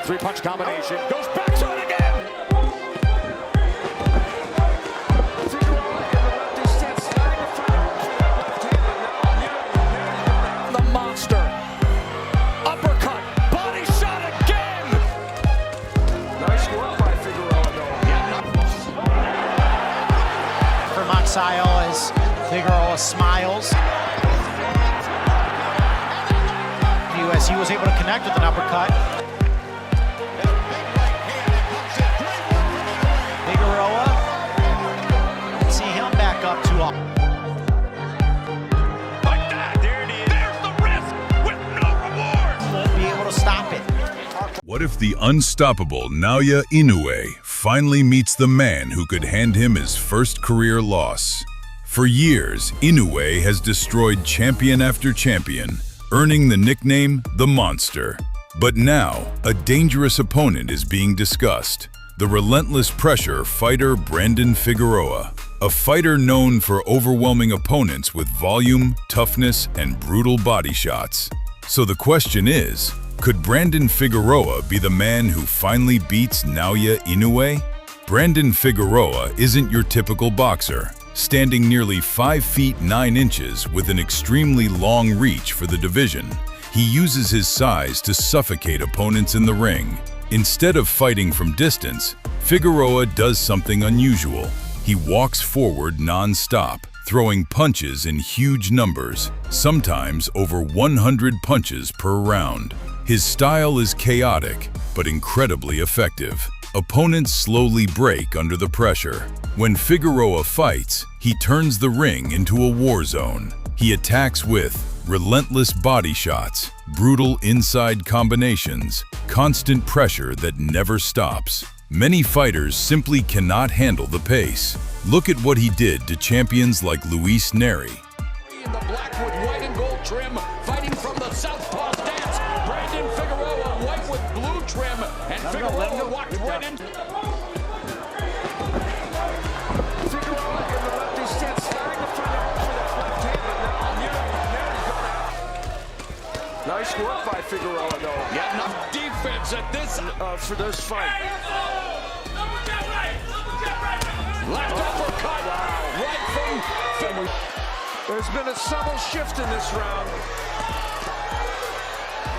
Three-punch combination. Goes back to it again. The monster. Uppercut. Body shot again. Nice work by Figueroa, though. For Moxayo as Figueroa smiles. He was able to connect with an uppercut. Figueroa, let's see him back up too often. Like that, there it is. There's the risk with no reward. Won't be able to stop it. What if the unstoppable Naoya Inoue finally meets the man who could hand him his first career loss? For years, Inoue has destroyed champion after champion, earning the nickname The Monster. But now, a dangerous opponent is being discussed. The relentless pressure fighter Brandon Figueroa, a fighter known for overwhelming opponents with volume, toughness, and brutal body shots. So the question is, could Brandon Figueroa be the man who finally beats Naoya Inoue? Brandon Figueroa isn't your typical boxer, standing nearly 5 feet 9 inches with an extremely long reach for the division. He uses his size to suffocate opponents in the ring. Instead of fighting from distance, Figueroa does something unusual. He walks forward non-stop, throwing punches in huge numbers, sometimes over 100 punches per round. His style is chaotic, but incredibly effective. Opponents slowly break under the pressure. When Figueroa fights, he turns the ring into a war zone. He attacks with relentless body shots, brutal inside combinations, constant pressure that never stops. Many fighters simply cannot handle the pace. Look at what he did to champions like Luis Neri. In the black with white and gold trim, fighting from the southpaw stance. Brandon Figueroa, white with blue trim, and Figueroa walked right in. Figueroa in the lefty stance, starting to find out for that left hand, but Neri's going out. Nice work by Figueroa, though. Yeah, enough defense at this for this fight. Left uppercut, right from Figueroa. There's been a subtle shift in this round.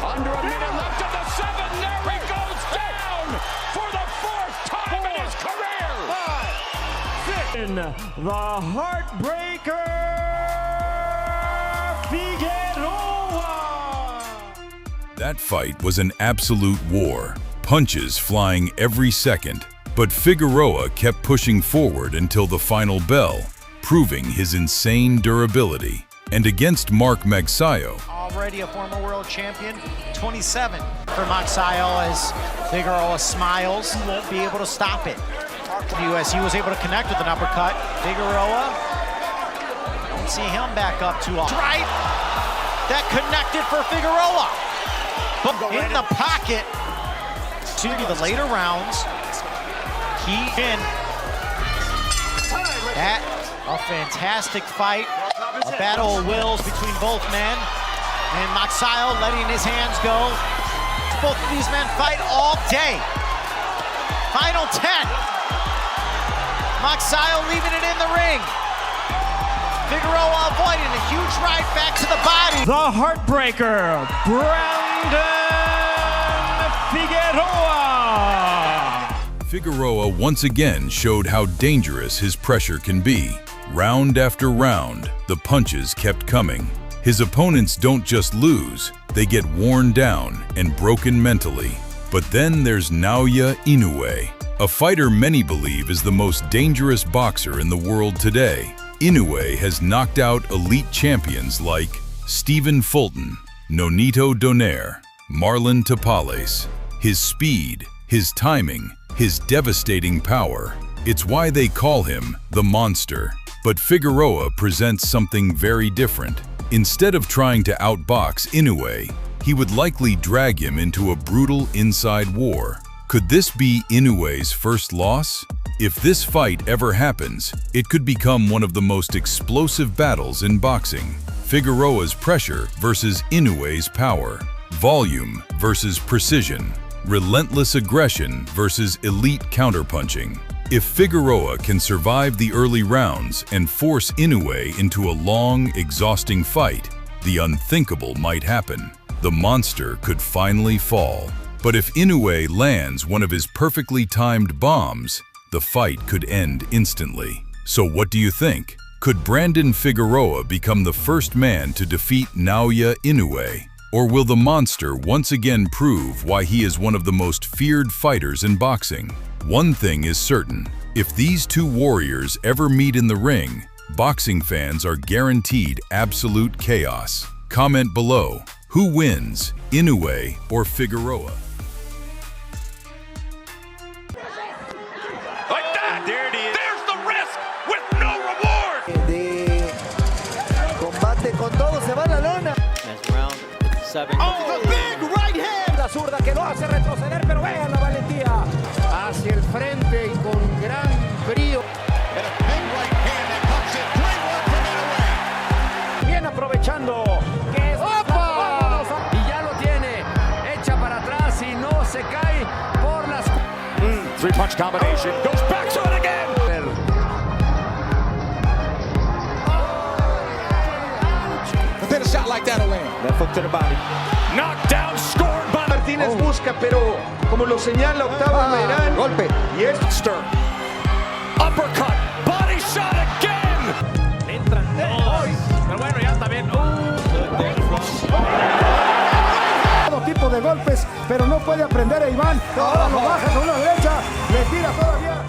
Under a minute left of the 7. Neri goes down for the 4th time in his career. 5, 6. The Heartbreaker Figueroa. That fight was an absolute war, punches flying every second. But Figueroa kept pushing forward until the final bell, proving his insane durability. And against Mark Magsayo, Already a former world champion, 27 for Moxayo as Figueroa smiles. He won't be able to stop it. He was able to connect with an uppercut. Figueroa, don't see him back up too often. Right, that connected for Figueroa. But in the pocket, to the later rounds, he in. That a fantastic fight, a battle of wills between both men, and Moxayo letting his hands go. Both of these men fight all day. Final 10. Moxayo leaving it in the ring. Figueroa avoiding a huge right back to the body. The Heartbreaker Brandon Figueroa. Figueroa once again showed how dangerous his pressure can be. Round after round, the punches kept coming. His opponents don't just lose, they get worn down and broken mentally. But then there's Naoya Inoue, a fighter many believe is the most dangerous boxer in the world today. Inoue has knocked out elite champions like Stephen Fulton, Nonito Donaire, Marlon Tapales. His speed, his timing, his devastating power. It's why they call him the Monster. But Figueroa presents something very different. Instead of trying to outbox Inoue, he would likely drag him into a brutal inside war. Could this be Inoue's first loss? If this fight ever happens, it could become one of the most explosive battles in boxing. Figueroa's pressure versus Inoue's power. volume versus precision, relentless aggression versus elite counterpunching. If Figueroa can survive the early rounds and force Inoue into a long, exhausting fight, the unthinkable might happen. The monster could finally fall. But if Inoue lands one of his perfectly timed bombs, the fight could end instantly. So what do you think? Could Brandon Figueroa become the first man to defeat Naoya Inoue? Or will the monster once again prove why he is one of the most feared fighters in boxing? One thing is certain, if these two warriors ever meet in the ring, boxing fans are guaranteed absolute chaos. Comment below, who wins, Inoue or Figueroa? Like that! There it is. There's the risk with no reward! De combate con todo, se va a la lona. That's round 7. Oh, the big right hand. La zurda que lo hace retroceder, pero vean la valentía. Hacia el frente y con gran brío. Bien aprovechando. Que es ¡opa! Y ya lo tiene. Echa para atrás y no se cae por las... Three-punch combination. Goes back to it again! But then a shot like that'll land. Left hook to the body. Knocked down, scored by Martínez busca, pero como lo señala Octavo Mayrán, Golpe. y es Stern. Uppercut. Body shot again! Entran todos. Pero bueno, ya está bien. todo tipo de golpes, pero no puede aprender a Iván. Ahora lo baja con una derecha, le tira todavía.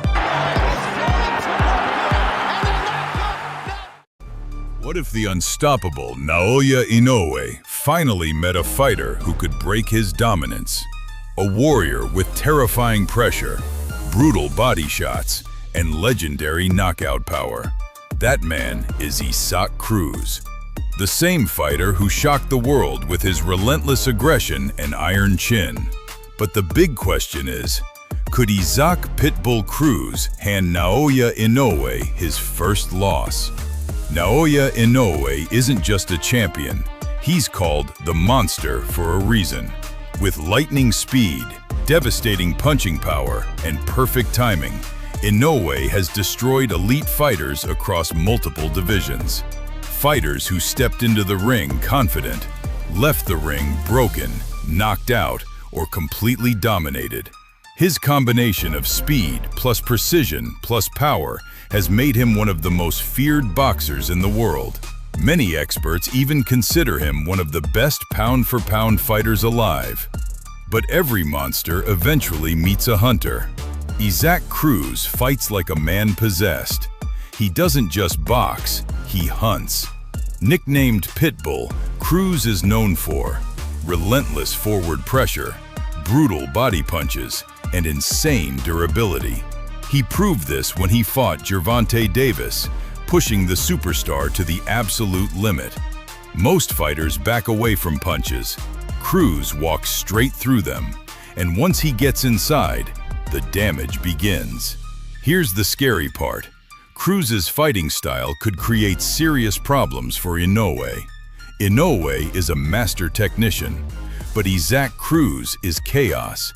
What if the unstoppable Naoya Inoue finally met a fighter who could break his dominance? A warrior with terrifying pressure, brutal body shots, and legendary knockout power. That man is Isaac Cruz, the same fighter who shocked the world with his relentless aggression and iron chin. But the big question is, could Isaac Pitbull Cruz hand Naoya Inoue his first loss? Naoya Inoue isn't just a champion, he's called the Monster for a reason. With lightning speed, devastating punching power, and perfect timing, Inoue has destroyed elite fighters across multiple divisions. Fighters who stepped into the ring confident, left the ring broken, knocked out, or completely dominated. His combination of speed plus precision plus power has made him one of the most feared boxers in the world. Many experts even consider him one of the best pound-for-pound fighters alive. But every monster eventually meets a hunter. Isaac Cruz fights like a man possessed. He doesn't just box, he hunts. Nicknamed Pitbull, Cruz is known for relentless forward pressure, brutal body punches, and insane durability. He proved this when he fought Gervonta Davis, pushing the superstar to the absolute limit. Most fighters back away from punches. Cruz walks straight through them, and once he gets inside, the damage begins. Here's the scary part. Cruz's fighting style could create serious problems for Inoue. Inoue is a master technician, but Isaac Cruz is chaos.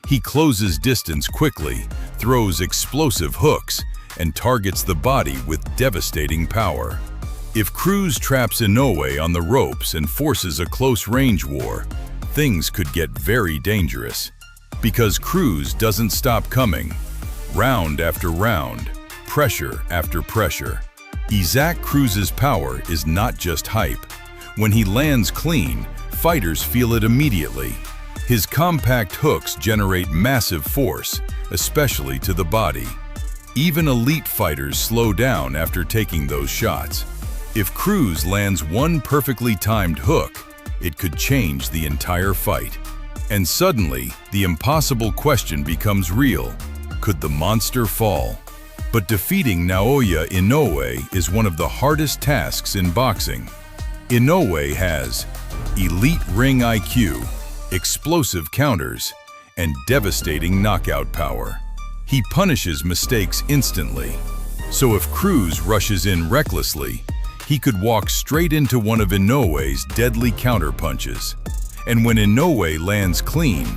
He closes distance quickly, throws explosive hooks, and targets the body with devastating power. If Cruz traps Inoue on the ropes and forces a close-range war, things could get very dangerous. Because Cruz doesn't stop coming. Round after round, pressure after pressure. Isaac Cruz's power is not just hype. When he lands clean, fighters feel it immediately. His compact hooks generate massive force, especially to the body. Even elite fighters slow down after taking those shots. If Cruz lands one perfectly timed hook, it could change the entire fight. And suddenly, the impossible question becomes real. Could the monster fall? But defeating Naoya Inoue is one of the hardest tasks in boxing. Inoue has elite ring IQ, explosive counters, and devastating knockout power. He punishes mistakes instantly. So if Cruz rushes in recklessly, he could walk straight into one of Inoue's deadly counterpunches. And when Inoue lands clean,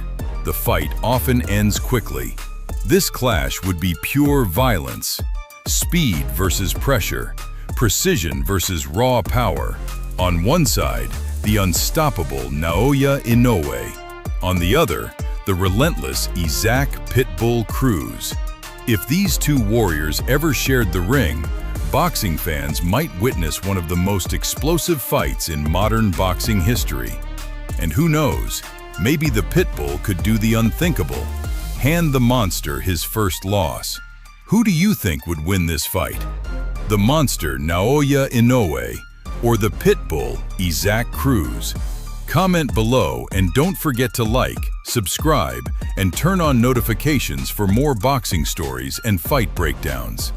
the fight often ends quickly. This clash would be pure violence. Speed versus pressure, precision versus raw power. On one side, the unstoppable Naoya Inoue. On the other, the relentless Isaac Pitbull Cruz. If these two warriors ever shared the ring, boxing fans might witness one of the most explosive fights in modern boxing history. And who knows, maybe the Pitbull could do the unthinkable, hand the monster his first loss. Who do you think would win this fight? The monster Naoya Inoue or the Pitbull Isaac Cruz? Comment below and don't forget to like, subscribe, and turn on notifications for more boxing stories and fight breakdowns.